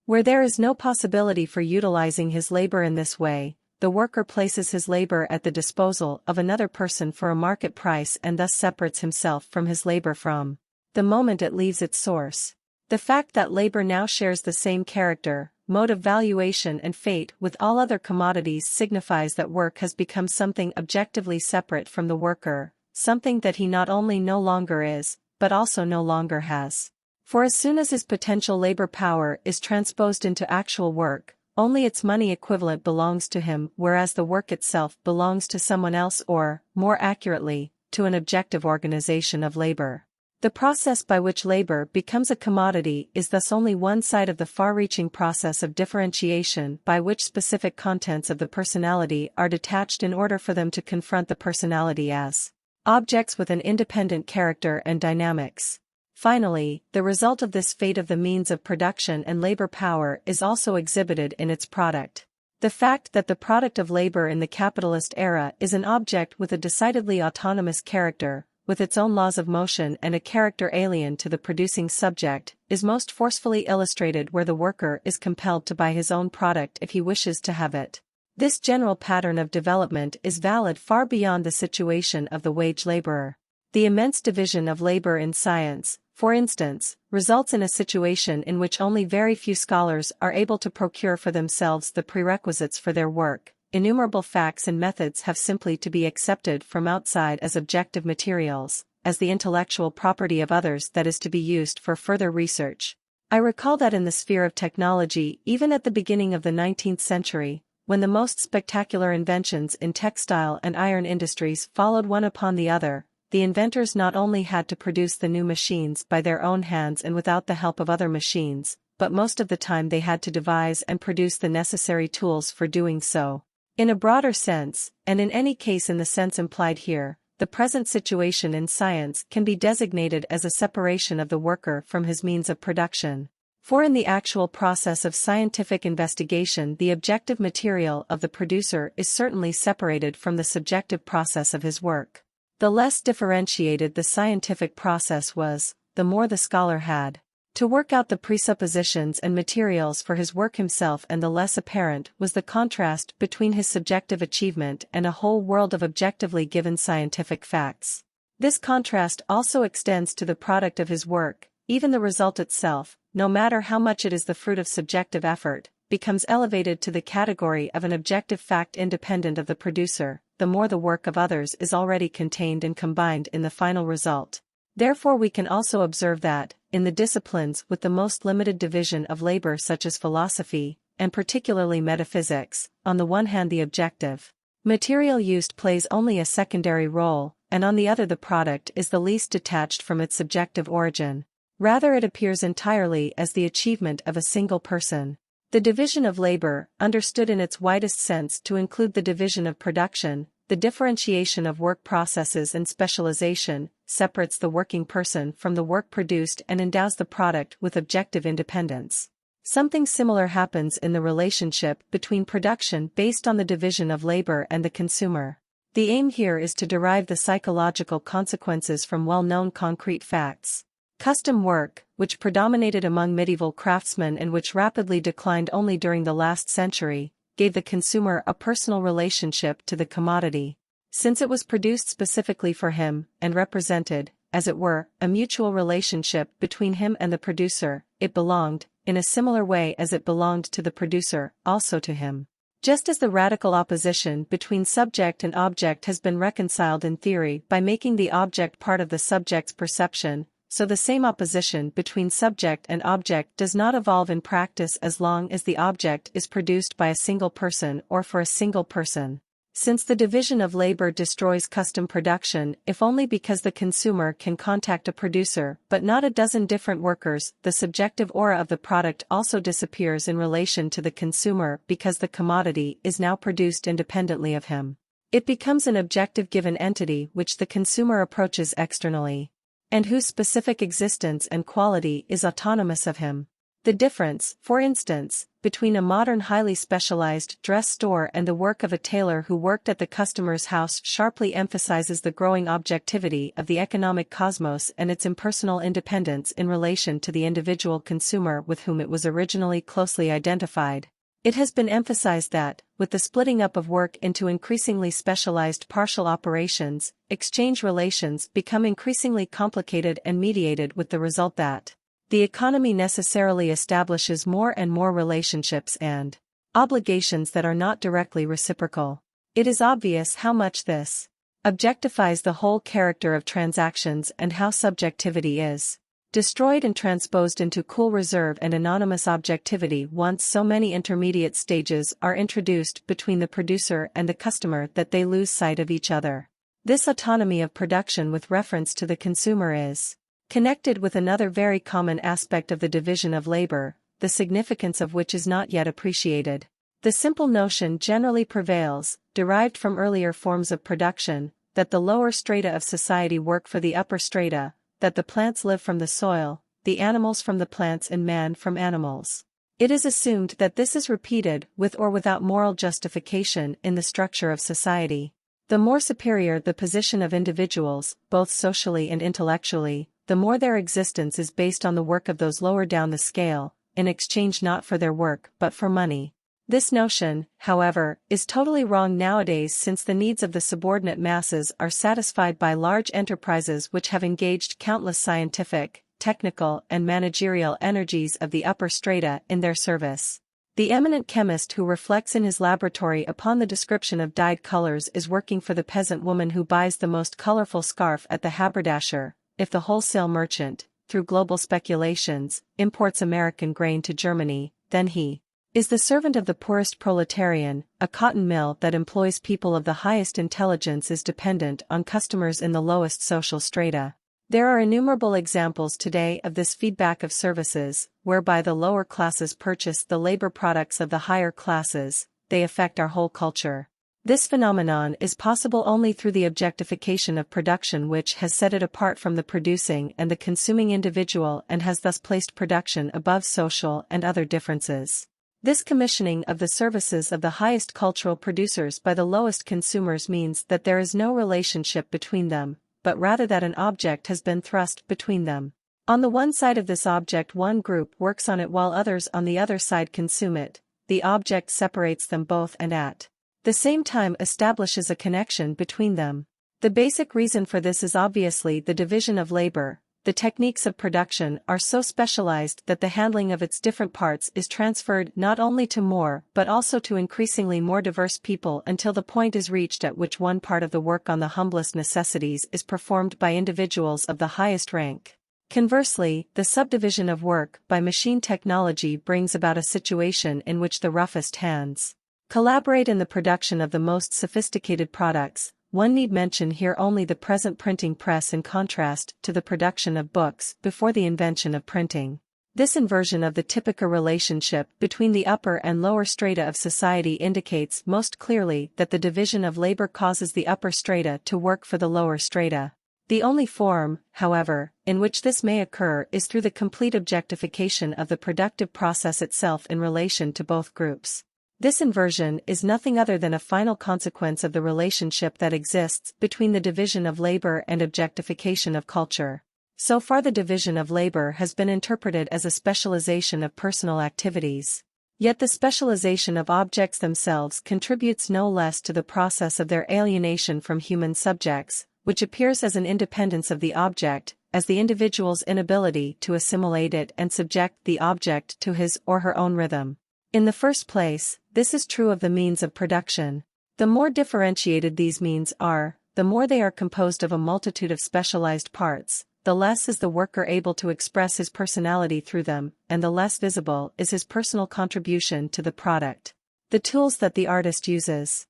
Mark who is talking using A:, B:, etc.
A: Where there is no possibility for utilizing his labor in this way, the worker places his labor at the disposal of another person for a market price and thus separates himself from his labor from the moment it leaves its source. The fact that labor now shares the same character, mode of valuation and fate with all other commodities signifies that work has become something objectively separate from the worker, something that he not only no longer is, but also no longer has. For as soon as his potential labor power is transposed into actual work, only its money equivalent belongs to him, whereas the work itself belongs to someone else or, more accurately, to an objective organization of labor. The process by which labor becomes a commodity is thus only one side of the far-reaching process of differentiation by which specific contents of the personality are detached in order for them to confront the personality as objects with an independent character and dynamics. Finally, the result of this fate of the means of production and labor power is also exhibited in its product. The fact that the product of labor in the capitalist era is an object with a decidedly autonomous character, with its own laws of motion and a character alien to the producing subject, is most forcefully illustrated where the worker is compelled to buy his own product if he wishes to have it. This general pattern of development is valid far beyond the situation of the wage laborer. The immense division of labor in science, for instance, results in a situation in which only very few scholars are able to procure for themselves the prerequisites for their work. Innumerable facts and methods have simply to be accepted from outside as objective materials, as the intellectual property of others that is to be used for further research. I recall that in the sphere of technology, even at the beginning of the 19th century, when the most spectacular inventions in textile and iron industries followed one upon the other, the inventors not only had to produce the new machines by their own hands and without the help of other machines, but most of the time they had to devise and produce the necessary tools for doing so. In a broader sense, and in any case in the sense implied here, the present situation in science can be designated as a separation of the worker from his means of production. For in the actual process of scientific investigation, the objective material of the producer is certainly separated from the subjective process of his work. The less differentiated the scientific process was, the more the scholar had to work out the presuppositions and materials for his work himself, and the less apparent was the contrast between his subjective achievement and a whole world of objectively given scientific facts. This contrast also extends to the product of his work. Even the result itself, no matter how much it is the fruit of subjective effort, becomes elevated to the category of an objective fact independent of the producer, the more the work of others is already contained and combined in the final result. Therefore we can also observe that, in the disciplines with the most limited division of labor such as philosophy, and particularly metaphysics, on the one hand the objective material used plays only a secondary role, and on the other the product is the least detached from its subjective origin. Rather it appears entirely as the achievement of a single person. The division of labor, understood in its widest sense to include the division of production, the differentiation of work processes and specialization, separates the working person from the work produced and endows the product with objective independence. Something similar happens in the relationship between production based on the division of labor and the consumer. The aim here is to derive the psychological consequences from well-known concrete facts. Custom work, which predominated among medieval craftsmen and which rapidly declined only during the last century, gave the consumer a personal relationship to the commodity. Since it was produced specifically for him, and represented, as it were, a mutual relationship between him and the producer, it belonged, in a similar way as it belonged to the producer, also to him. Just as the radical opposition between subject and object has been reconciled in theory by making the object part of the subject's perception, so the same opposition between subject and object does not evolve in practice as long as the object is produced by a single person or for a single person. Since the division of labor destroys custom production, if only because the consumer can contact a producer but not a dozen different workers, the subjective aura of the product also disappears in relation to the consumer because the commodity is now produced independently of him. It becomes an objective given entity which the consumer approaches externally, and whose specific existence and quality is autonomous of him. The difference, for instance, between a modern highly specialized dress store and the work of a tailor who worked at the customer's house sharply emphasizes the growing objectivity of the economic cosmos and its impersonal independence in relation to the individual consumer with whom it was originally closely identified. It has been emphasized that, with the splitting up of work into increasingly specialized partial operations, exchange relations become increasingly complicated and mediated, with the result that the economy necessarily establishes more and more relationships and obligations that are not directly reciprocal. It is obvious how much this objectifies the whole character of transactions and how subjectivity is destroyed and transposed into cool reserve and anonymous objectivity once so many intermediate stages are introduced between the producer and the customer that they lose sight of each other. This autonomy of production with reference to the consumer is connected with another very common aspect of the division of labor, the significance of which is not yet appreciated. The simple notion generally prevails, derived from earlier forms of production, that the lower strata of society work for the upper strata, that the plants live from the soil, the animals from the plants and man from animals. It is assumed that this is repeated with or without moral justification in the structure of society. The more superior the position of individuals, both socially and intellectually, the more their existence is based on the work of those lower down the scale, in exchange not for their work but for money. This notion, however, is totally wrong nowadays, since the needs of the subordinate masses are satisfied by large enterprises which have engaged countless scientific, technical and managerial energies of the upper strata in their service. The eminent chemist who reflects in his laboratory upon the description of dyed colors is working for the peasant woman who buys the most colorful scarf at the haberdasher. If the wholesale merchant, through global speculations, imports American grain to Germany, then he is the servant of the poorest proletarian. A cotton mill that employs people of the highest intelligence is dependent on customers in the lowest social strata. There are innumerable examples today of this feedback of services, whereby the lower classes purchase the labor products of the higher classes. They affect our whole culture. This phenomenon is possible only through the objectification of production, which has set it apart from the producing and the consuming individual and has thus placed production above social and other differences. This commissioning of the services of the highest cultural producers by the lowest consumers means that there is no relationship between them, but rather that an object has been thrust between them. On the one side of this object one group works on it while others on the other side consume it. The object separates them both and at the same time establishes a connection between them. The basic reason for this is obviously the division of labor. The techniques of production are so specialized that the handling of its different parts is transferred not only to more but also to increasingly more diverse people until the point is reached at which one part of the work on the humblest necessities is performed by individuals of the highest rank. Conversely, the subdivision of work by machine technology brings about a situation in which the roughest hands collaborate in the production of the most sophisticated products. One need mention here only the present printing press in contrast to the production of books before the invention of printing. This inversion of the typical relationship between the upper and lower strata of society indicates most clearly that the division of labor causes the upper strata to work for the lower strata. The only form, however, in which this may occur is through the complete objectification of the productive process itself in relation to both groups. This inversion is nothing other than a final consequence of the relationship that exists between the division of labor and objectification of culture. So far the division of labor has been interpreted as a specialization of personal activities. Yet the specialization of objects themselves contributes no less to the process of their alienation from human subjects, which appears as an independence of the object, as the individual's inability to assimilate it and subject the object to his or her own rhythm. In the first place, this is true of the means of production. The more differentiated these means are, the more they are composed of a multitude of specialized parts, the less is the worker able to express his personality through them, and the less visible is his personal contribution to the product. The tools that the artist uses